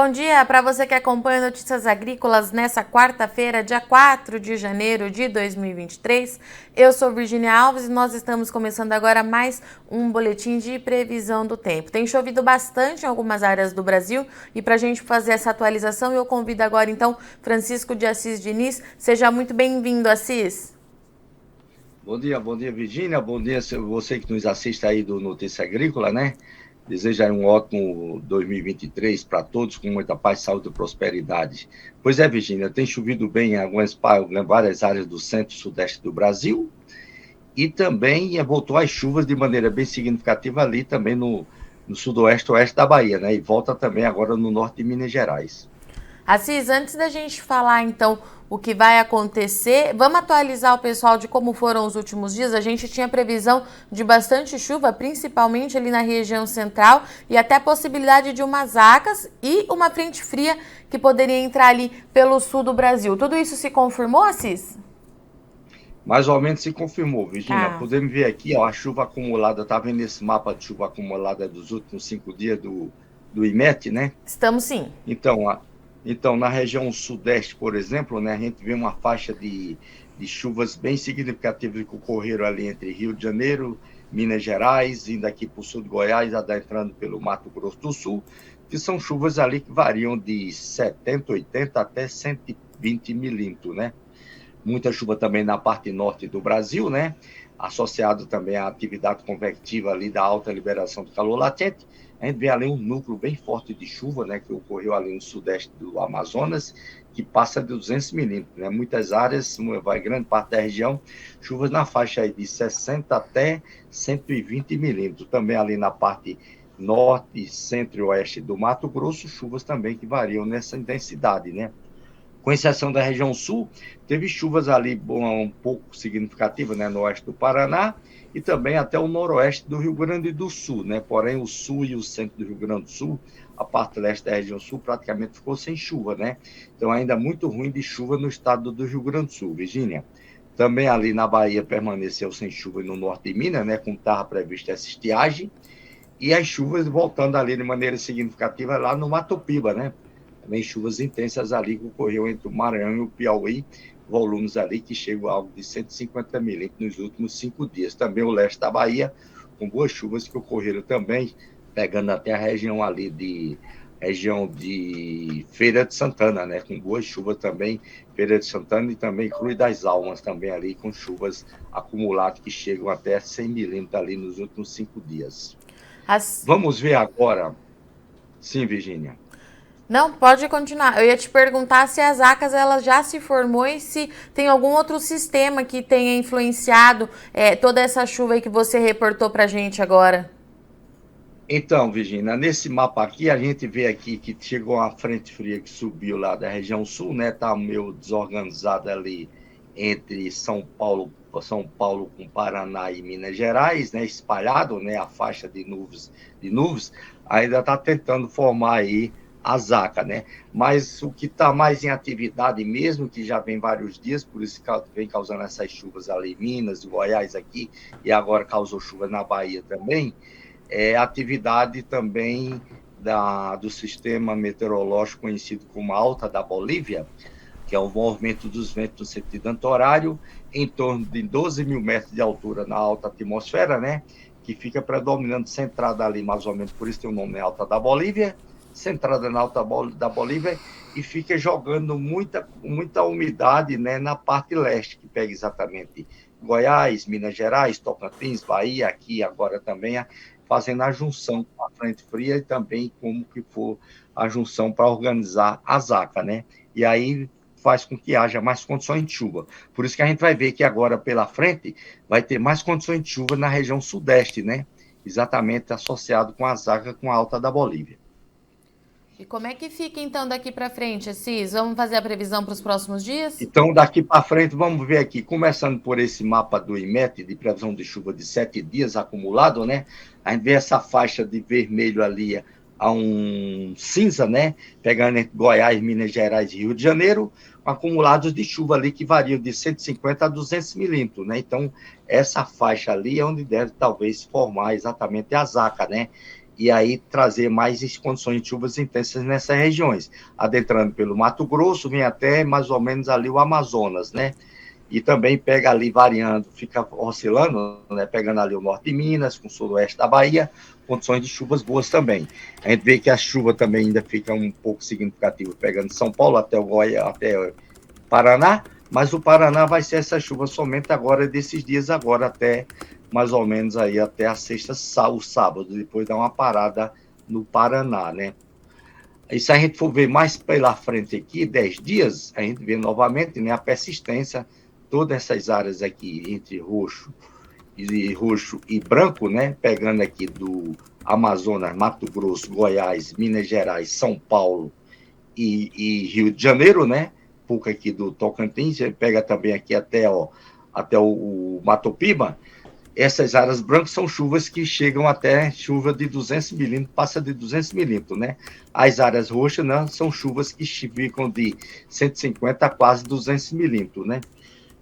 Bom dia para você que acompanha Notícias Agrícolas nessa quarta-feira, dia 4 de janeiro de 2023. Eu sou Virginia Alves e nós estamos começando agora mais um boletim de previsão do tempo. Tem chovido bastante em algumas áreas do Brasil e para a gente fazer essa atualização eu convido agora então Francisco de Assis Diniz. Seja muito bem-vindo, Assis. Bom dia, Virgínia. Bom dia você que nos assiste aí do Notícia Agrícola, né? Desejo aí um ótimo 2023 para todos, com muita paz, saúde e prosperidade. Pois é, Virgínia, tem chovido bem em várias áreas do centro e sudeste do Brasil e também voltou as chuvas de maneira bem significativa ali também no sudoeste e oeste da Bahia, né? E volta também agora no norte de Minas Gerais. Assis, antes da gente falar então o que vai acontecer, vamos atualizar o pessoal de como foram os últimos dias. A gente tinha previsão de bastante chuva, principalmente ali na região central, e até a possibilidade de umas acas e uma frente fria que poderia entrar ali pelo sul do Brasil. Tudo isso se confirmou, Assis? Mais ou menos se confirmou, Virginia. Ah, Podemos ver aqui, ó, a chuva acumulada, está vendo esse mapa de chuva acumulada dos últimos 5 dias do IMET, né? estamos sim. Então, na região sudeste, por exemplo, né, a gente vê uma faixa de chuvas bem significativas que ocorreram ali entre Rio de Janeiro, Minas Gerais, indo aqui para o sul de Goiás, entrando pelo Mato Grosso do Sul, que são chuvas ali que variam de 70, 80 até 120 milímetros, né? Muita chuva também na parte norte do Brasil, né? Associado também à atividade convectiva ali da alta liberação de calor latente. A gente vê ali um núcleo bem forte de chuva, né, que ocorreu ali no sudeste do Amazonas, que passa de 200 milímetros, né? Muitas áreas, vai grande parte da região, chuvas na faixa aí de 60 até 120 milímetros. Também ali na parte norte, centro e oeste do Mato Grosso, chuvas também que variam nessa intensidade, né? Com exceção da região sul, teve chuvas ali um pouco significativas, né, no oeste do Paraná e também até o noroeste do Rio Grande do Sul, né? Porém, o sul e o centro do Rio Grande do Sul, a parte leste da região sul, praticamente ficou sem chuva, né? Então, ainda muito ruim de chuva no estado do Rio Grande do Sul, Virgínia. Também ali na Bahia permaneceu sem chuva e no norte de Minas, né, como estava prevista essa estiagem, e as chuvas voltando ali de maneira significativa lá no Mato Piba, né? Também chuvas intensas ali que ocorreu entre o Maranhão e o Piauí, volumes ali que chegam a algo de 150 milímetros nos últimos 5 dias. Também o leste da Bahia, com boas chuvas que ocorreram também, pegando até a região de Feira de Santana, né? Com boas chuvas também, Feira de Santana e também Cruz das Almas também ali, com chuvas acumuladas que chegam até 100 milímetros ali nos últimos 5 dias. As... Vamos ver agora. Sim, Virgínia. Não, pode continuar. Eu ia te perguntar se as ACAS ela já se formou e se tem algum outro sistema que tenha influenciado toda essa chuva aí que você reportou pra gente agora. Então, Virginia, nesse mapa aqui, a gente vê aqui que chegou uma frente fria que subiu lá da região sul, né? Tá meio desorganizada ali entre São Paulo com Paraná e Minas Gerais, né? Espalhado, né? A faixa de nuvens, ainda está tentando formar aí a zaca, né? Mas o que está mais em atividade mesmo, que já vem vários dias, por isso que vem causando essas chuvas ali em Minas, Goiás aqui, e agora causou chuva na Bahia também, atividade também do sistema meteorológico conhecido como Alta da Bolívia, que é o movimento dos ventos no sentido anti-horário, em torno de 12 mil metros de altura na alta atmosfera, né? Que fica predominando, centrada ali mais ou menos, por isso tem o nome Alta da Bolívia, centrada na Alta da Bolívia, e fica jogando muita umidade, né, na parte leste, que pega exatamente Goiás, Minas Gerais, Tocantins, Bahia, aqui agora também, fazendo a junção com a frente fria e também como que for a junção para organizar a zaca, né? E aí faz com que haja mais condições de chuva. Por isso que a gente vai ver que agora pela frente vai ter mais condições de chuva na região sudeste, né? Exatamente associado com a zaca com a alta da Bolívia. E como é que fica então daqui para frente, Assis? Vamos fazer a previsão para os próximos dias? Então, daqui para frente, vamos ver aqui, começando por esse mapa do IMET, de previsão de chuva de 7 dias acumulado, né? A gente vê essa faixa de vermelho ali a um cinza, né? Pegando entre Goiás, Minas Gerais e Rio de Janeiro, com acumulados de chuva ali que variam de 150 a 200 milímetros, né? Então, essa faixa ali é onde deve talvez formar exatamente a zaca, né? e aí trazer mais condições de chuvas intensas nessas regiões, adentrando pelo Mato Grosso, vem até mais ou menos ali o Amazonas, né? E também pega ali variando, fica oscilando, né? Pegando ali o norte de Minas, com o sudoeste da Bahia, condições de chuvas boas também. A gente vê que a chuva também ainda fica um pouco significativa, pegando São Paulo até o Goiás, até Paraná, mas o Paraná vai ser essa chuva somente agora, desses dias agora, até mais ou menos aí até a sexta, o sábado, depois dá uma parada no Paraná, né? E se a gente for ver mais pela frente aqui, 10 dias, a gente vê novamente, né, a persistência, todas essas áreas aqui entre roxo e branco, né, pegando aqui do Amazonas, Mato Grosso, Goiás, Minas Gerais, São Paulo e Rio de Janeiro, né, pouco aqui do Tocantins, ele pega também aqui até o Mato Piba. Essas áreas brancas são chuvas que chegam até chuva de 200 milímetros, passa de 200 milímetros, né? As áreas roxas, né, são chuvas que ficam de 150 a quase 200 milímetros, né?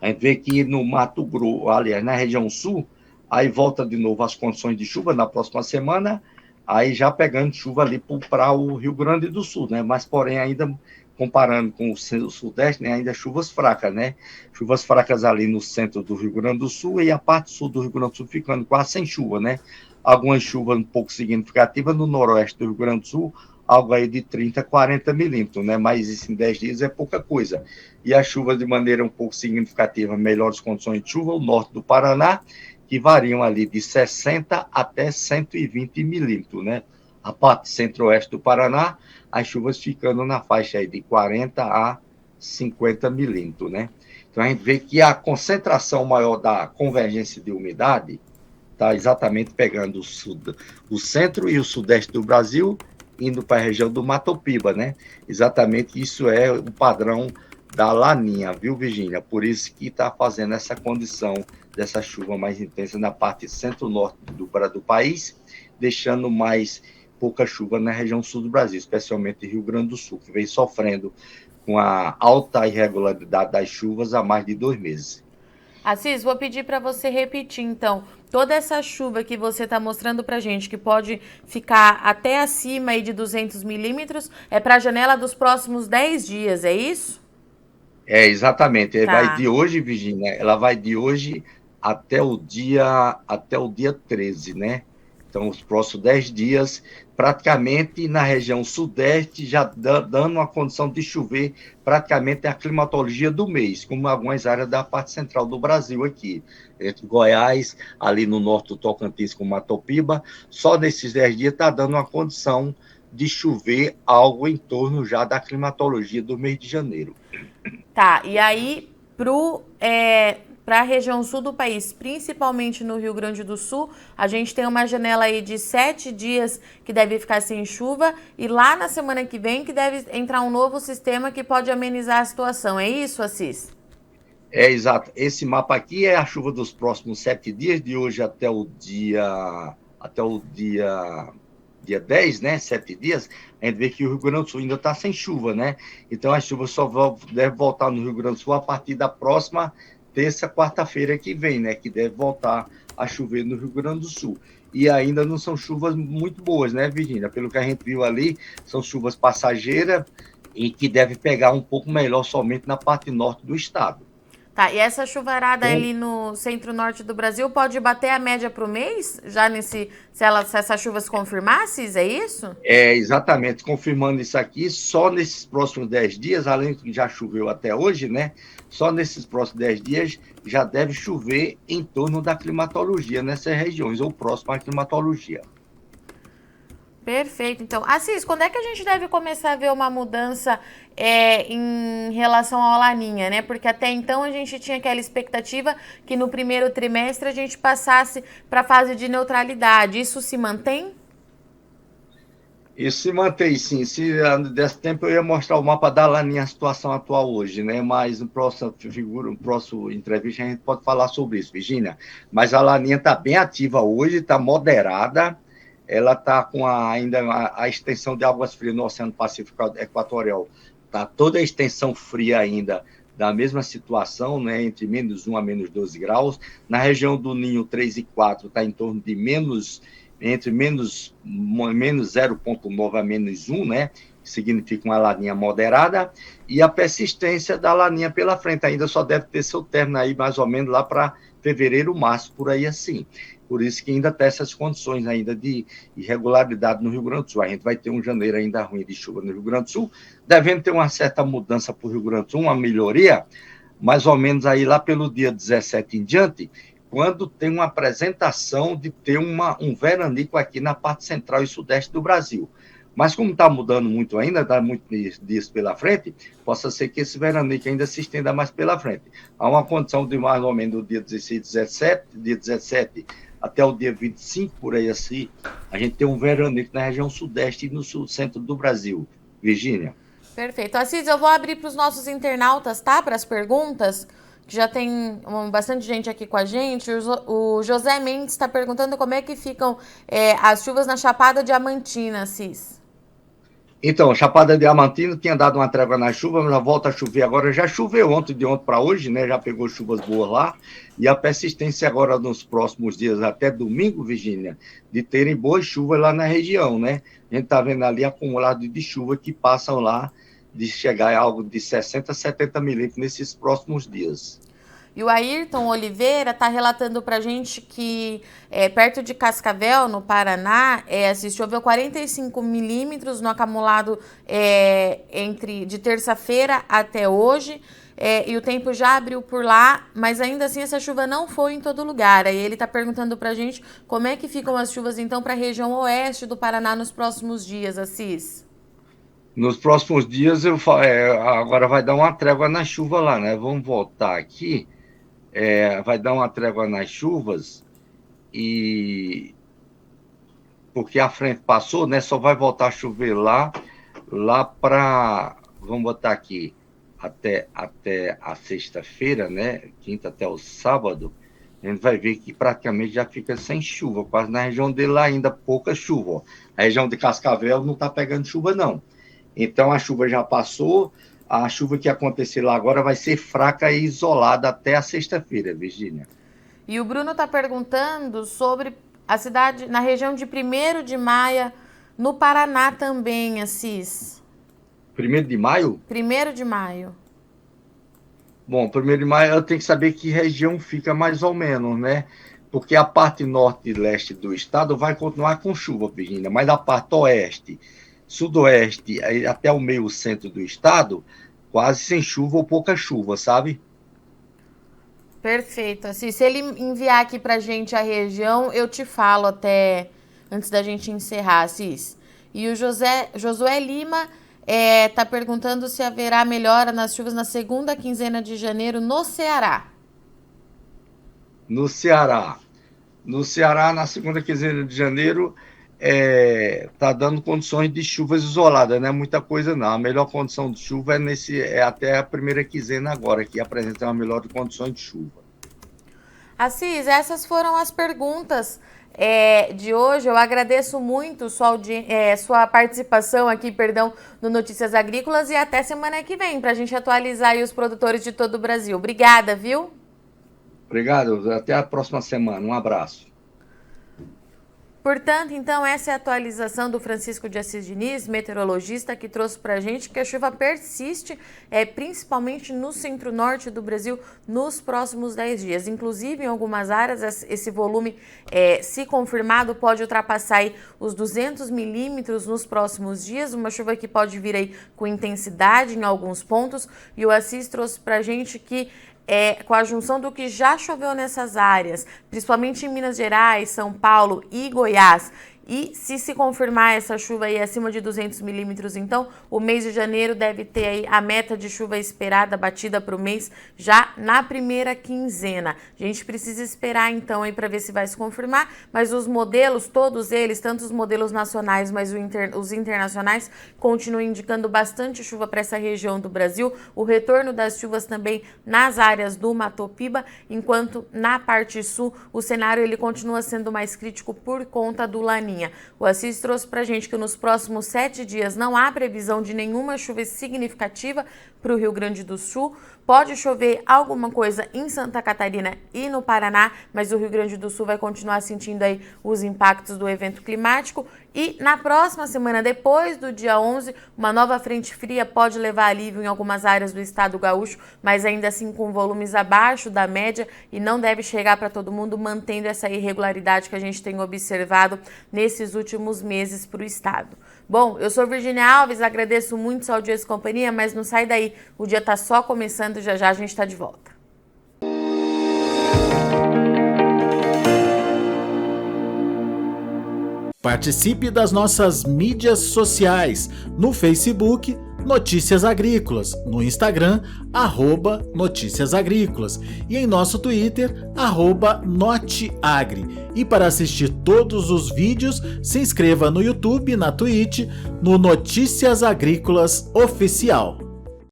A gente vê que no Mato Grosso, aliás, na região sul, aí volta de novo as condições de chuva na próxima semana, aí já pegando chuva ali para o Rio Grande do Sul, né? Mas, porém, ainda comparando com o sudeste, né, ainda chuvas fracas, né? Chuvas fracas ali no centro do Rio Grande do Sul e a parte sul do Rio Grande do Sul ficando quase sem chuva, né? Algumas chuvas um pouco significativas no noroeste do Rio Grande do Sul, algo aí de 30, 40 milímetros, né? Mas isso em 10 dias é pouca coisa. E a chuva de maneira um pouco significativa, melhores condições de chuva, o norte do Paraná, que variam ali de 60 até 120 milímetros, né? A parte centro-oeste do Paraná, as chuvas ficando na faixa aí de 40 a 50 milímetros, né? Então a gente vê que a concentração maior da convergência de umidade está exatamente pegando o centro e o sudeste do Brasil, indo para a região do Mato Piba, né? Exatamente isso é o padrão da Laninha, viu, Virgínia? Por isso que está fazendo essa condição dessa chuva mais intensa na parte centro-norte do país, deixando mais pouca chuva na região sul do Brasil, especialmente Rio Grande do Sul, que vem sofrendo com a alta irregularidade das chuvas há mais de 2 meses. Assis, vou pedir para você repetir, então, toda essa chuva que você está mostrando para gente, que pode ficar até acima aí de 200 milímetros, é para a janela dos próximos 10 dias, é isso? É, exatamente. Tá. Vai de hoje, Virgínia, ela vai de hoje até o dia 13, né? Então, os próximos 10 dias, praticamente na região sudeste, já dando uma condição de chover, praticamente a climatologia do mês, como algumas áreas da parte central do Brasil aqui, entre Goiás, ali no norte do Tocantins com Mato Piba, só nesses 10 dias está dando uma condição de chover algo em torno já da climatologia do mês de janeiro. Tá, e aí, para a região sul do país, principalmente no Rio Grande do Sul, a gente tem uma janela aí de 7 dias que deve ficar sem chuva e lá na semana que vem que deve entrar um novo sistema que pode amenizar a situação. É isso, Assis? É, exato. Esse mapa aqui é a chuva dos próximos 7 dias, de hoje até o dia 10, né? 7 dias. A gente vê que o Rio Grande do Sul ainda está sem chuva, né? Então a chuva só deve voltar no Rio Grande do Sul a partir da próxima terça, quarta-feira que vem, né? Que deve voltar a chover no Rio Grande do Sul. E ainda não são chuvas muito boas, né, Virgínia? Pelo que a gente viu ali, são chuvas passageiras e que deve pegar um pouco melhor somente na parte norte do estado. Tá, e essa chuvarada ali no centro-norte do Brasil pode bater a média para o mês? Já se essa chuva se confirmasse, é isso? É, exatamente. Confirmando isso aqui, só nesses próximos 10 dias, além do que já choveu até hoje, né? Só nesses próximos 10 dias já deve chover em torno da climatologia nessas regiões, ou próximo à climatologia. Perfeito. Então, Assis, quando é que a gente deve começar a ver uma mudança em relação ao Laninha, né? Porque até então a gente tinha aquela expectativa que no primeiro trimestre a gente passasse para a fase de neutralidade. Isso se mantém? Isso se mantém, sim. Se desse tempo eu ia mostrar o mapa da Laninha, a situação atual hoje, né? Mas no próximo entrevista a gente pode falar sobre isso, Virgínia. Mas a Laninha está bem ativa hoje, está moderada. Ela está com ainda a extensão de águas frias no Oceano Pacífico Equatorial. Está toda a extensão fria ainda da mesma situação, né, entre -1 a -12 graus. Na região do Ninho 3 e 4 está em torno de entre menos 0,9 a menos 1, né? Que significa uma laninha moderada, e a persistência da laninha pela frente. Ainda só deve ter seu término aí mais ou menos lá para fevereiro, março, por aí assim. Por isso que ainda tem essas condições ainda de irregularidade no Rio Grande do Sul. A gente vai ter um janeiro ainda ruim de chuva no Rio Grande do Sul, devendo ter uma certa mudança para o Rio Grande do Sul, uma melhoria, mais ou menos aí lá pelo dia 17 em diante, quando tem uma apresentação de ter um veranico aqui na parte central e sudeste do Brasil. Mas como está mudando muito ainda, está muitos dias pela frente, possa ser que esse veranico ainda se estenda mais pela frente. Há uma condição de mais ou menos do dia 16, 17, dia 17 até o dia 25, por aí assim, a gente tem um veranico na região sudeste e no centro do Brasil. Virgínia. Perfeito. Assis, eu vou abrir para os nossos internautas, tá? Para as perguntas, que já tem bastante gente aqui com a gente. O José Mendes está perguntando como é que ficam as chuvas na Chapada Diamantina, Assis. Então, Chapada Diamantina tinha dado uma trégua na chuva, mas já volta a chover agora. Já choveu de ontem para hoje, né? Já pegou chuvas boas lá. E a persistência agora nos próximos dias, até domingo, Virgínia, de terem boas chuvas lá na região, né? A gente está vendo ali acumulado de chuva que passam lá, de chegar a algo de 60 a 70 milímetros nesses próximos dias. E o Ayrton Oliveira está relatando para a gente que perto de Cascavel, no Paraná, choveu 45 milímetros no acumulado de terça-feira até hoje. E o tempo já abriu por lá, mas ainda assim essa chuva não foi em todo lugar. Aí ele está perguntando para a gente como é que ficam as chuvas então para a região oeste do Paraná nos próximos dias, Assis. Nos próximos dias, agora vai dar uma trégua na chuva lá, né? Vamos voltar aqui. Vai dar uma trégua nas chuvas, e porque a frente passou, né? Só vai voltar a chover lá para, vamos botar aqui, até a sexta-feira, né? Quinta até o sábado, a gente vai ver que praticamente já fica sem chuva, quase na região dele lá ainda pouca chuva. Ó. A região de Cascavel não está pegando chuva, não. Então a chuva já passou. A chuva que acontecer lá agora vai ser fraca e isolada até a sexta-feira, Virgínia. E o Bruno está perguntando sobre a cidade, na região de 1º de Maio, no Paraná também, Assis. 1º de maio? 1º de maio. Bom, 1º de maio eu tenho que saber que região fica mais ou menos, né? Porque a parte norte e leste do estado vai continuar com chuva, Virgínia, mas a parte oeste, sudoeste, até o meio centro do estado, quase sem chuva ou pouca chuva, sabe? Perfeito. Assim, se ele enviar aqui pra gente a região, eu te falo até antes da gente encerrar, Assis. E o Josué Lima tá perguntando se haverá melhora nas chuvas na segunda quinzena de janeiro no Ceará. No Ceará, na segunda quinzena de janeiro, tá dando condições de chuvas isoladas, não é muita coisa não. A melhor condição de chuva até a primeira quinzena agora, que apresenta uma melhor condição de chuva. Assis, essas foram as perguntas de hoje. Eu agradeço muito sua participação aqui, no Notícias Agrícolas, e até semana que vem, para a gente atualizar aí os produtores de todo o Brasil. Obrigada, viu? Obrigado, até a próxima semana. Um abraço. Portanto, então, essa é a atualização do Francisco de Assis Diniz, meteorologista, que trouxe para a gente que a chuva persiste, principalmente no centro-norte do Brasil, nos próximos 10 dias. Inclusive, em algumas áreas, esse volume, se confirmado, pode ultrapassar aí os 200 milímetros nos próximos dias, uma chuva que pode vir aí com intensidade em alguns pontos. E o Assis trouxe para a gente que com a junção do que já choveu nessas áreas, principalmente em Minas Gerais, São Paulo e Goiás, e se confirmar essa chuva aí acima de 200 milímetros, então o mês de janeiro deve ter aí a meta de chuva esperada, batida para o mês, já na primeira quinzena. A gente precisa esperar então aí para ver se vai se confirmar, mas os modelos, todos eles, tanto os modelos nacionais, mas os internacionais, continuam indicando bastante chuva para essa região do Brasil, o retorno das chuvas também nas áreas do Mato Piba, enquanto na parte sul o cenário ele continua sendo mais crítico por conta do Laninha. O Assis trouxe para a gente que nos próximos 7 dias não há previsão de nenhuma chuva significativa para o Rio Grande do Sul, Pode chover alguma coisa em Santa Catarina e no Paraná, mas o Rio Grande do Sul vai continuar sentindo aí os impactos do evento climático. E na próxima semana, depois do dia 11, uma nova frente fria pode levar alívio em algumas áreas do estado gaúcho, mas ainda assim com volumes abaixo da média e não deve chegar para todo mundo, mantendo essa irregularidade que a gente tem observado nesses últimos meses para o estado. Bom, eu sou Virginia Alves, agradeço muito sua audiência e companhia, mas não sai daí, o dia está só começando, já já a gente está de volta. Participe das nossas mídias sociais, no Facebook, Notícias Agrícolas, no Instagram, @Notícias Agrícolas e em nosso Twitter, @Noteagri. E para assistir todos os vídeos, se inscreva no YouTube, na Twitch, no Notícias Agrícolas Oficial.